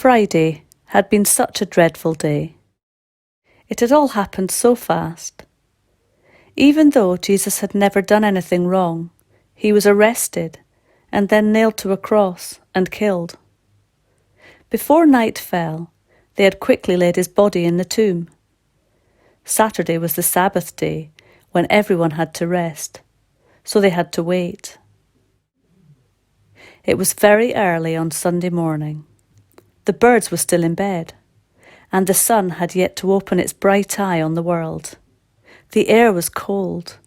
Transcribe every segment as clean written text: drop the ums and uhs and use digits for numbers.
Friday had been such a dreadful day. It had all happened so fast. Even though Jesus had never done anything wrong, he was arrested and then nailed to a cross and killed. Before night fell, they had quickly laid his body in the tomb. Saturday was the Sabbath day when everyone had to rest, so they had to wait. It was very early on Sunday morning. The birds were still in bed, and the sun had yet to open its bright eye on the world. The air was cold.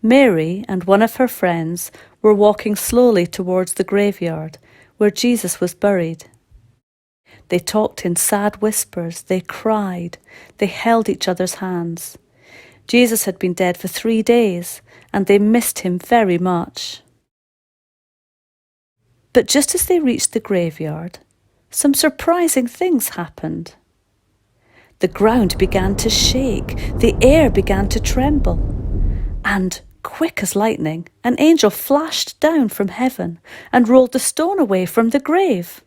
Mary and one of her friends were walking slowly towards the graveyard where Jesus was buried. They talked in sad whispers, they cried, they held each other's hands. Jesus had been dead for 3 days, and they missed him very much. But just as they reached the graveyard, some surprising things happened. The ground began to shake, the air began to tremble, and, quick as lightning, an angel flashed down from heaven and rolled the stone away from the grave.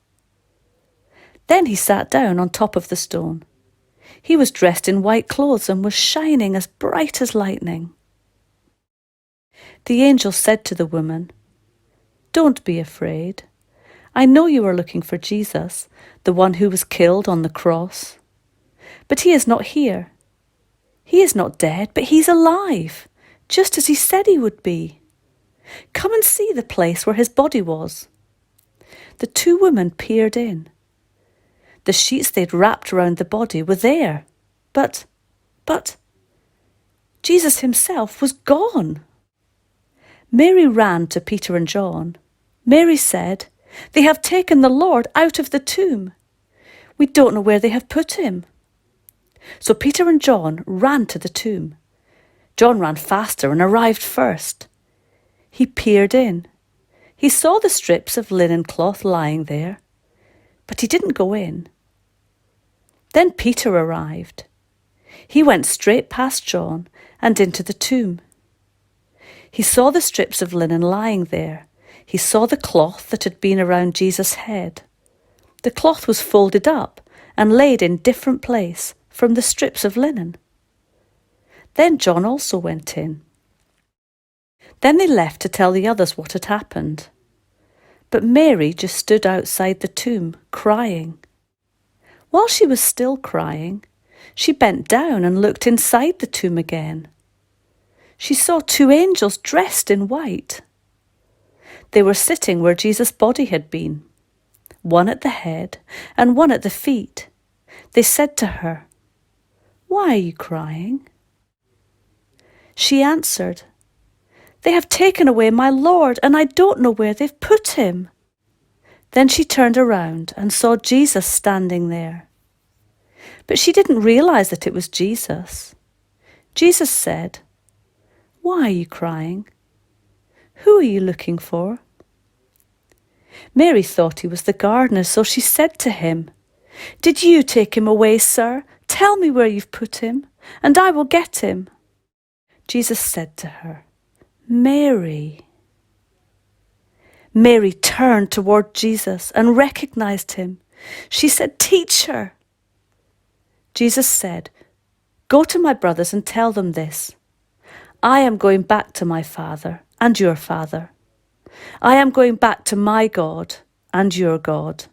Then he sat down on top of the stone. He was dressed in white clothes and was shining as bright as lightning. The angel said to the woman, "Don't be afraid. I know you are looking for Jesus, the one who was killed on the cross. But he is not here. He is not dead, but he's alive, just as he said he would be. Come and see the place where his body was." The 2 women peered in. The sheets they'd wrapped around the body were there, but Jesus himself was gone. Mary ran to Peter and John. Mary said, "They have taken the Lord out of the tomb. We don't know where they have put him." So Peter and John ran to the tomb. John ran faster and arrived first. He peered in. He saw the strips of linen cloth lying there, but he didn't go in. Then Peter arrived. He went straight past John and into the tomb. He saw the strips of linen lying there. He saw the cloth that had been around Jesus' head. The cloth was folded up and laid in different place from the strips of linen. Then John also went in. Then they left to tell the others what had happened. But Mary just stood outside the tomb, crying. While she was still crying, she bent down and looked inside the tomb again. She saw 2 angels dressed in white. They were sitting where Jesus' body had been, one at the head and one at the feet. They said to her, "Why are you crying?" She answered, "They have taken away my Lord, and I don't know where they've put him." Then she turned around and saw Jesus standing there. But she didn't realize that it was Jesus. Jesus said, "Why are you crying? Who are you looking for?" Mary thought he was the gardener, so she said to him, "Did you take him away, sir? Tell me where you've put him, and I will get him." Jesus said to her, "Mary." Mary turned toward Jesus and recognized him. She said, "Teacher." Jesus said, "Go to my brothers and tell them this. I am going back to my Father and your Father. I am going back to my God and your God."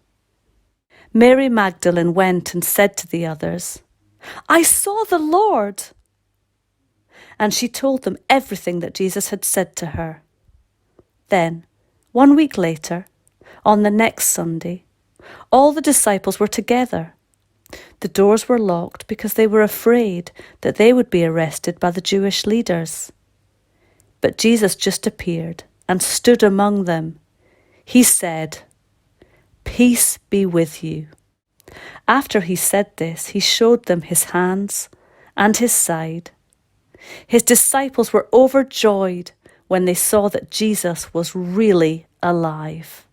Mary Magdalene went and said to the others, "I saw the Lord." And she told them everything that Jesus had said to her. Then, 1 week later, on the next Sunday, all the disciples were together. The doors were locked because they were afraid that they would be arrested by the Jewish leaders. But Jesus just appeared and stood among them. He said, "Peace be with you." After he said this, he showed them his hands and his side. His disciples were overjoyed when they saw that Jesus was really alive.